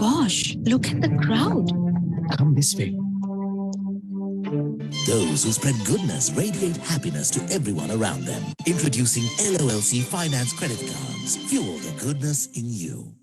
gosh, look at the crowd. Come this way. Those who spread goodness radiate happiness to everyone around them. Introducing LOLC Finance Credit Cards. Fuel the goodness in you.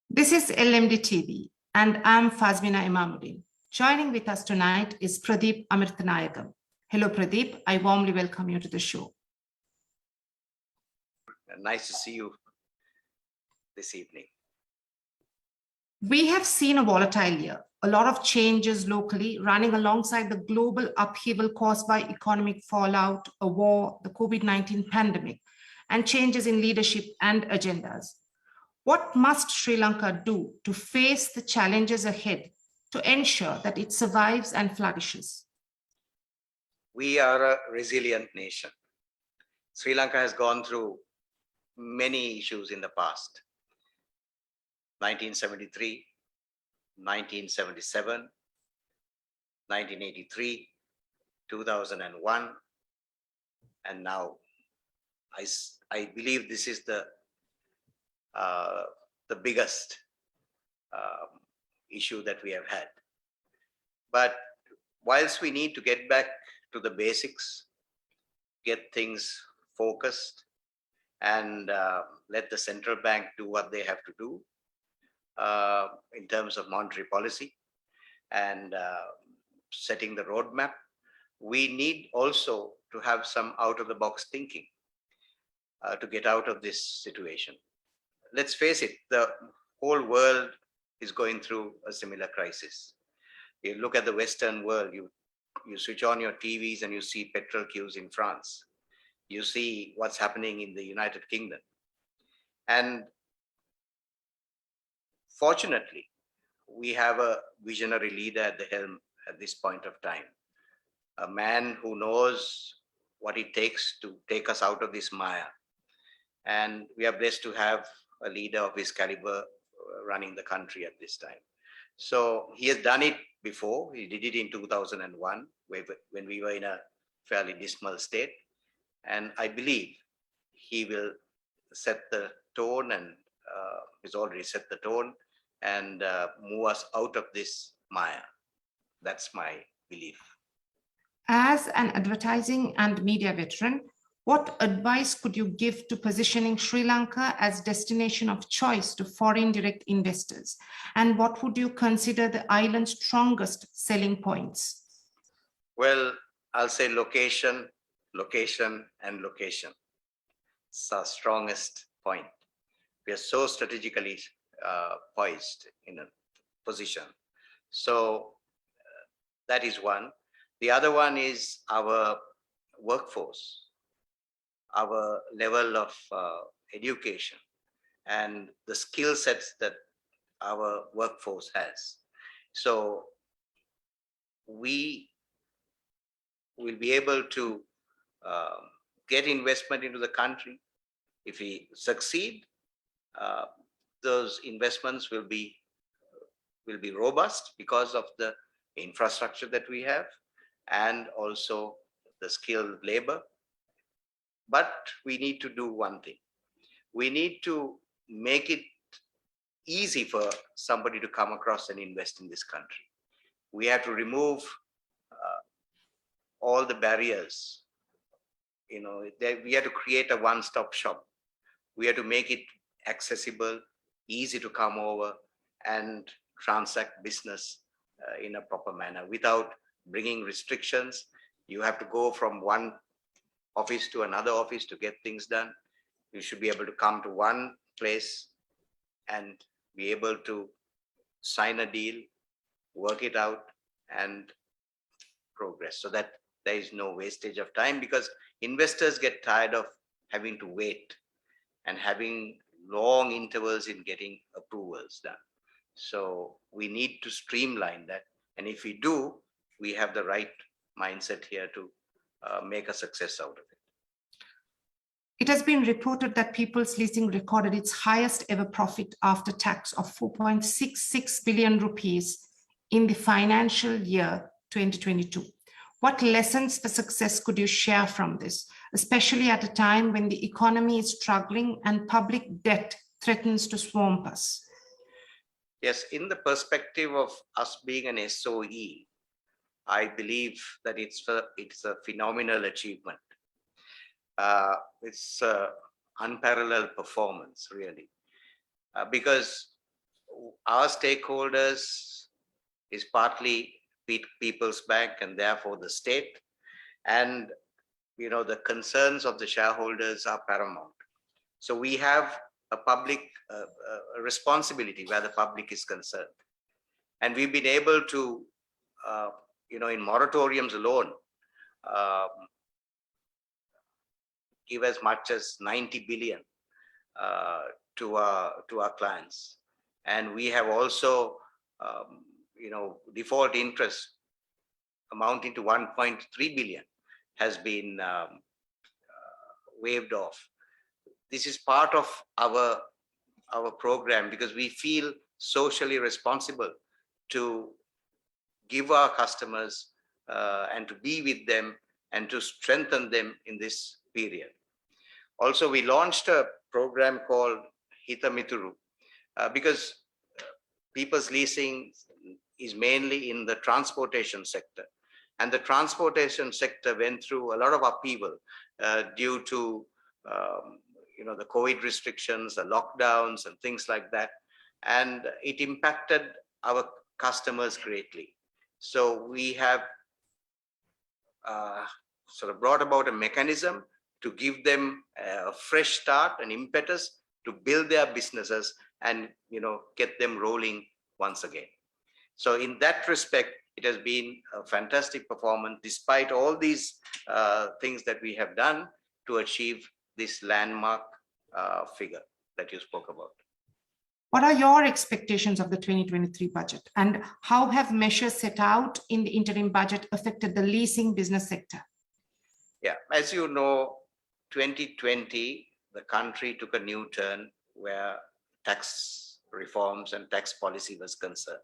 This is LMDtv, and I'm Fazmina Imamudeen. Joining with us tonight is Pradeep Amirthanayagam. Hello, Pradeep. I warmly welcome you to the show. Nice to see you this evening. We have seen a volatile year, a lot of changes locally running alongside the global upheaval caused by economic fallout, a war, the COVID-19 pandemic, and changes in leadership and agendas. What must Sri Lanka do to face the challenges ahead to ensure that it survives and flourishes? We are a resilient nation. Sri Lanka has gone through many issues in the past. 1973, 1977, 1983, 2001, and now I believe this is the biggest issue that we have had. But whilst we need to get back to the basics, get things focused, and let the central bank do what they have to do in terms of monetary policy and setting the roadmap, we need also to have some out-of-the-box thinking to get out of this situation. Let's face it, the whole world is going through a similar crisis. You look at the Western world, you switch on your TVs and you see petrol queues in France. You see what's happening in the United Kingdom. And fortunately, we have a visionary leader at the helm at this point of time. A man who knows what it takes to take us out of this mire. And we are blessed to have a leader of his caliber running the country at this time. So he has done it before. He did it in 2001 when we were in a fairly dismal state. And I believe he will set the tone and he's already set the tone and move us out of this mire. That's my belief. As an advertising and media veteran, what advice could you give to positioning Sri Lanka as destination of choice to foreign direct investors? And what would you consider the island's strongest selling points? Well, I'll say location, location, and location. It's our strongest point. We are so strategically poised in a position. So that is one. The other one is our workforce, our level of education, and the skill sets that our workforce has. So we will be able to get investment into the country. If we succeed, those investments will be robust because of the infrastructure that we have and also the skilled labor. But we need to do one thing. We need to make it easy for somebody to come across and invest in this country. We have to remove all the barriers. We have to create a one-stop shop. We have to make it accessible, easy to come over and transact business in a proper manner without bringing restrictions. You have to go from one office to another office to get things done. You should be able to come to one place and be able to sign a deal, work it out, and progress, so that there is no wastage of time, because investors get tired of having to wait and having long intervals in getting approvals done. So we need to streamline that. And if we do, we have the right mindset here to make a success out of it. It has been reported that People's Leasing recorded its highest ever profit after tax of 4.66 billion rupees in the financial year 2022. What lessons for success could you share from this, especially at a time when the economy is struggling and public debt threatens to swamp us? Yes, in the perspective of us being an SOE, I believe that it's a phenomenal achievement. It's unparalleled performance, really, because our stakeholders is partly People's Bank and therefore the state, and the concerns of the shareholders are paramount. So we have a public a responsibility where the public is concerned, and we've been able to, in moratoriums alone, give as much as 90 billion to our clients, and we have also default interest amounting to 1.3 billion has been waived off. This is part of our program because we feel socially responsible to give our customers and to be with them and to strengthen them in this period. Also, we launched a program called Hita Mituru because People's Leasing is mainly in the transportation sector, and the transportation sector went through a lot of upheaval due to the COVID restrictions, the lockdowns and things like that, and it impacted our customers greatly. So we have sort of brought about a mechanism to give them a fresh start, an impetus to build their businesses and get them rolling once again. So in that respect, it has been a fantastic performance despite all these things that we have done to achieve this landmark figure that you spoke about. What are your expectations of the 2023 budget, and how have measures set out in the interim budget affected the leasing business sector? Yeah, as you know, 2020, the country took a new turn where tax reforms and tax policy was concerned.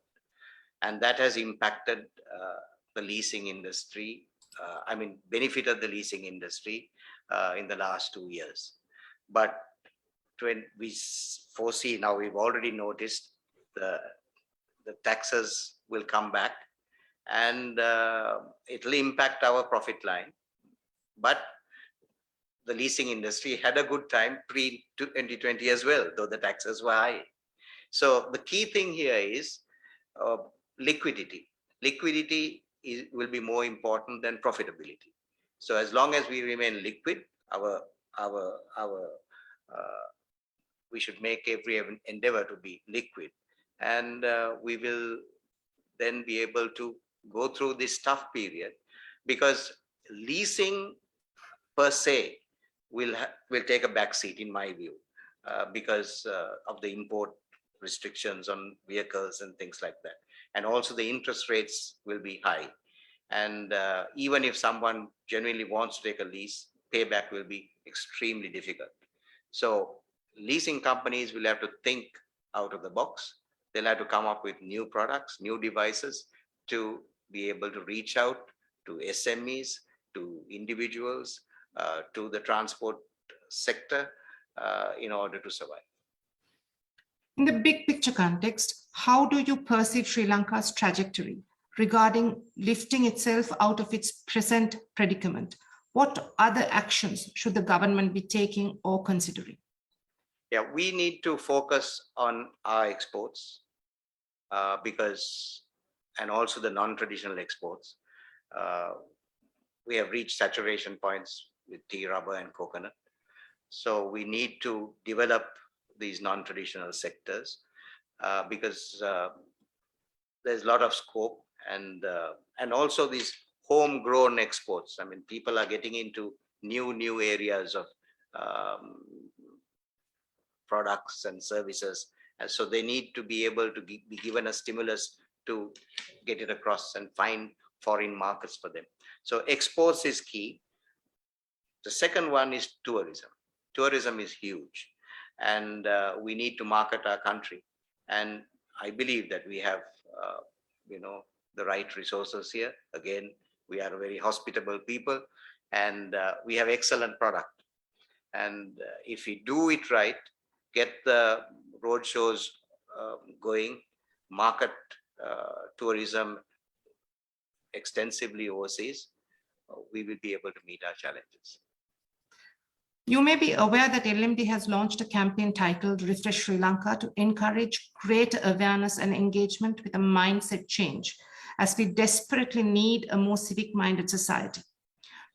And that has impacted the leasing industry, benefited the leasing industry in the last 2 years. But we foresee now, we've already noticed the taxes will come back and it'll impact our profit line. But the leasing industry had a good time pre-2020 as well, though the taxes were high. So the key thing here is liquidity. Liquidity will be more important than profitability. So as long as we remain liquid, we should make every endeavor to be liquid, and we will then be able to go through this tough period, because leasing per se will take a back seat in my view because of the import restrictions on vehicles and things like that, and also the interest rates will be high, and even if someone genuinely wants to take a lease, payback will be extremely difficult. So leasing companies will have to think out of the box. They'll have to come up with new products, new devices to be able to reach out to SMEs, to individuals, to the transport sector in order to survive. In the big picture context, how do you perceive Sri Lanka's trajectory regarding lifting itself out of its present predicament? What other actions should the government be taking or considering? Yeah, we need to focus on our exports and also the non-traditional exports. We have reached saturation points with tea, rubber and coconut. So we need to develop these non-traditional sectors because there's a lot of scope, and also these homegrown exports. I mean, people are getting into new areas of um, products and services. And so they need to be able to be given a stimulus to get it across and find foreign markets for them. So exports is key. The second one is tourism. Tourism is huge, and we need to market our country. And I believe that we have, the right resources here. Again, we are a very hospitable people, and we have excellent product. And if we do it right, get the road shows going, market tourism extensively overseas, we will be able to meet our challenges. You may be aware that LMD has launched a campaign titled Refresh Sri Lanka to encourage greater awareness and engagement with a mindset change, as we desperately need a more civic-minded society.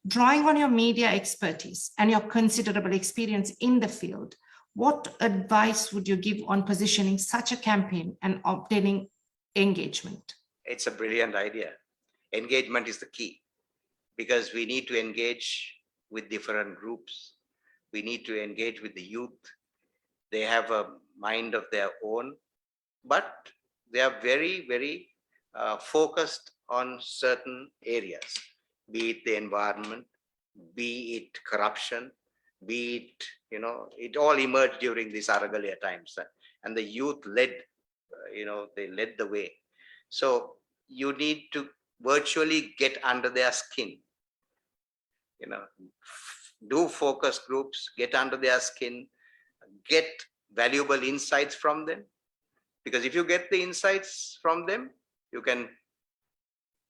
Drawing on your media expertise and your considerable experience in the field, what advice would you give on positioning such a campaign and obtaining engagement? It's a brilliant idea. Engagement is the key, because we need to engage with different groups. We need to engage with the youth. They have a mind of their own, but they are very, very focused on certain areas, be it the environment, be it corruption, be it, it all emerged during these Aragalia times. And the youth led, they led the way. So you need to virtually get under their skin, do focus groups, get under their skin, get valuable insights from them. Because if you get the insights from them, you can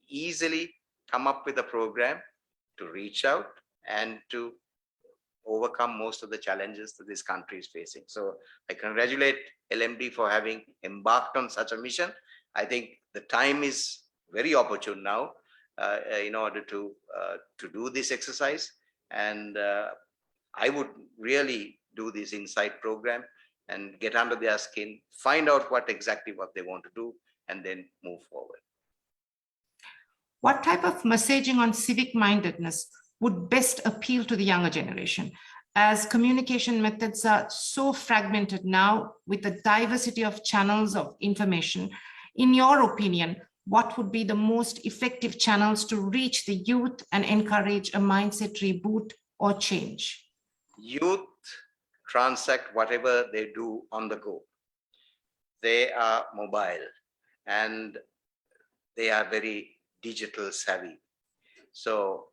easily come up with a program to reach out and to overcome most of the challenges that this country is facing. So I congratulate LMD for having embarked on such a mission. I think the time is very opportune now in order to do this exercise. And I would really do this insight program and get under their skin, find out what they want to do, and then move forward. What type of messaging on civic mindedness would best appeal to the younger generation, as communication methods are so fragmented now with the diversity of channels of information? In your opinion, what would be the most effective channels to reach the youth and encourage a mindset reboot or change? Youth transact whatever they do on the go. They are mobile and they are very digital savvy. So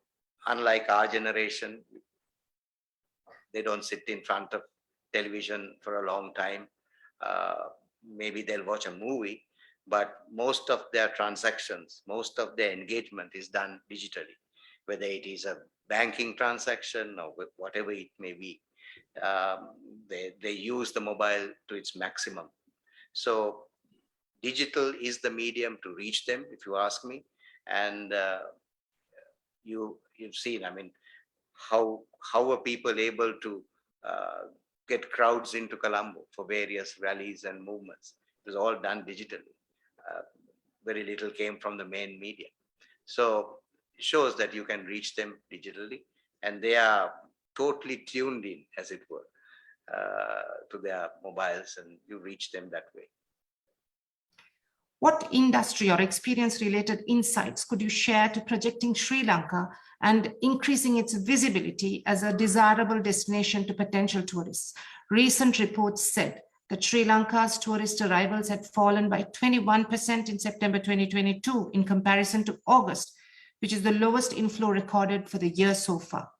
unlike our generation, they don't sit in front of television for a long time. Maybe they'll watch a movie, but most of their transactions, most of their engagement is done digitally, whether it is a banking transaction or whatever it may be. They use the mobile to its maximum. So digital is the medium to reach them, if you ask me. And you've seen, I mean, how are people able to get crowds into Colombo for various rallies and movements? It was all done digitally. Very little came from the main media. So it shows that you can reach them digitally, and they are totally tuned in, as it were, to their mobiles, and you reach them that way. What industry or experience-related insights could you share to projecting Sri Lanka and increasing its visibility as a desirable destination to potential tourists? Recent reports said that Sri Lanka's tourist arrivals had fallen by 21% in September 2022 in comparison to August, which is the lowest inflow recorded for the year so far.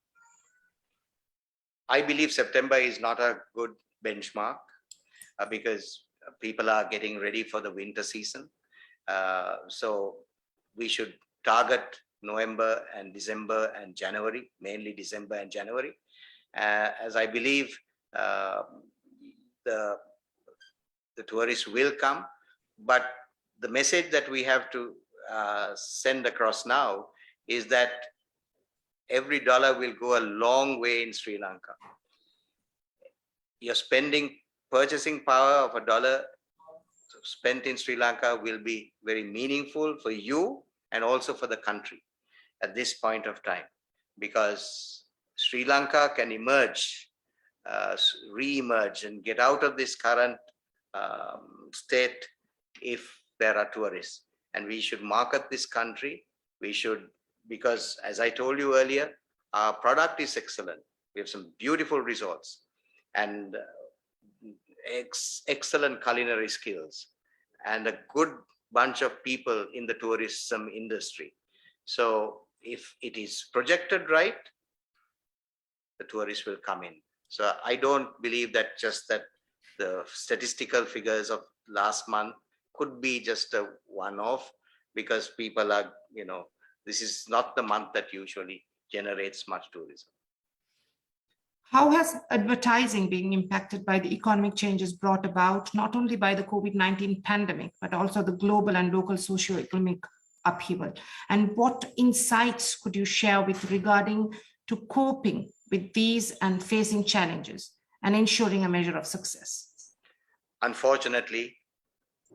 I believe September is not a good benchmark because people are getting ready for the winter season. So we should target November and December and January, mainly December and January, as I believe the tourists will come. But the message that we have to send across now is that every dollar will go a long way in Sri Lanka. Your purchasing power of a dollar spent in Sri Lanka will be very meaningful for you and also for the country at this point of time, because Sri Lanka can emerge re-emerge and get out of this current state if there are tourists. And we should market this country. We should, because as I told you earlier, our product is excellent. We have some beautiful resorts and excellent culinary skills and a good bunch of people in the tourism industry. So if it is projected right, the tourists will come in. So I don't believe that just that the statistical figures of last month could be just a one-off, because people are, this is not the month that usually generates much tourism. How has advertising been impacted by the economic changes brought about not only by the COVID-19 pandemic, but also the global and local socio-economic upheaval? And what insights could you share with regarding to coping with these and facing challenges and ensuring a measure of success? Unfortunately,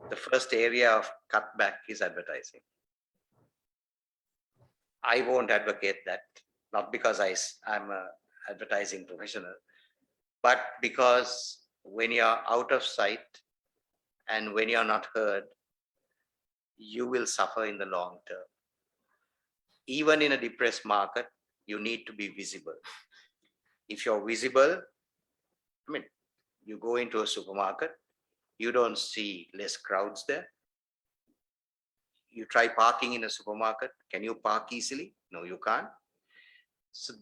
the first area of cutback is advertising. I won't advocate that, not because I'm an advertising professional, but because when you're out of sight and when you're not heard, you will suffer in the long term. Even in a depressed market, you need to be visible. If you're visible, you go into a supermarket, you don't see less crowds there. You try parking in a supermarket. Can you park easily? No, you can't. So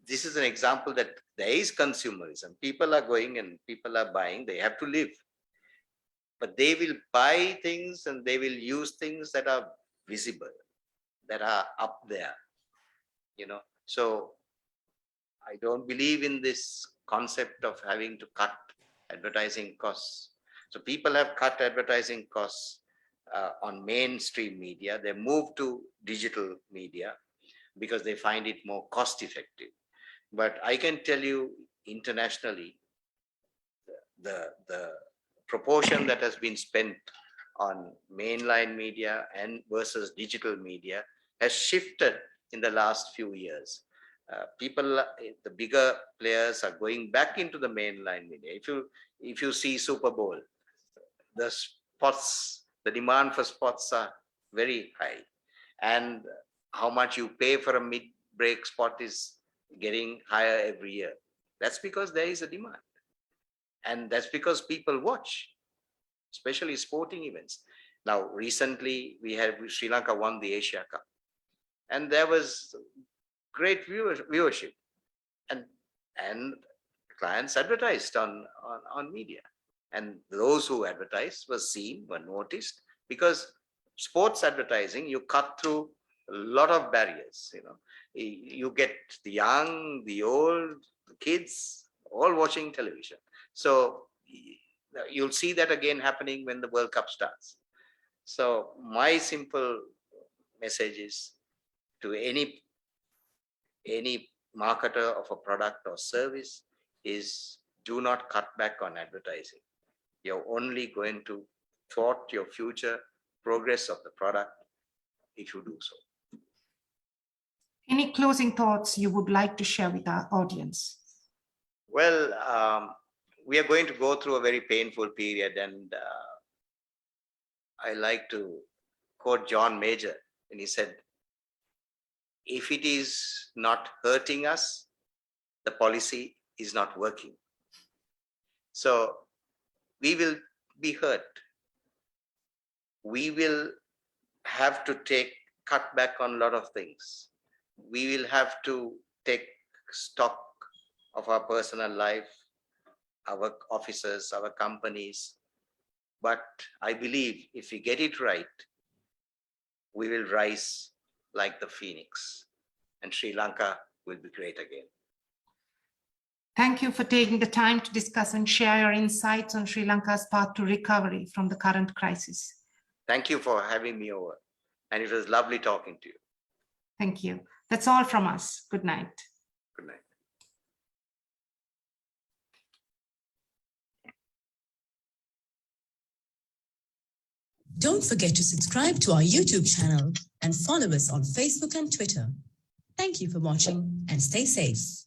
this is an example that there is consumerism. People are going and people are buying. They have to live. But they will buy things and they will use things that are visible, that are up there. So I don't believe in this concept of having to cut advertising costs. So people have cut advertising costs on mainstream media. They move to digital media because they find it more cost effective. But I can tell you internationally, the proportion that has been spent on mainline media and versus digital media has shifted in the last few years. The bigger players are going back into the mainline media. If you see Super Bowl, the demand for spots are very high, and how much you pay for a mid-break spot is getting higher every year. That's because there is a demand, and that's because people watch, especially sporting events. Now, recently Sri Lanka won the Asia Cup, and there was great viewership, and clients advertised on media, and those who advertised were seen, were noticed, because sports advertising, you cut through a lot of barriers. You get the young, the old, the kids, all watching television. So you'll see that again happening when the World Cup starts. So my simple message is to any marketer of a product or service is, do not cut back on advertising. You're only going to thwart your future progress of the product if you do so. Any closing thoughts you would like to share with our audience? Well, we are going to go through a very painful period, and I like to quote John Major, and he said, if it is not hurting us, the policy is not working. So we will be hurt. We will have to cut back on a lot of things. We will have to take stock of our personal life, our offices, our companies. But I believe if we get it right, we will rise like the phoenix, and Sri Lanka will be great again. Thank you for taking the time to discuss and share your insights on Sri Lanka's path to recovery from the current crisis. Thank you for having me over, and it was lovely talking to you. Thank you. That's all from us. Good night. Good night. Don't forget to subscribe to our YouTube channel and follow us on Facebook and Twitter. Thank you for watching and stay safe.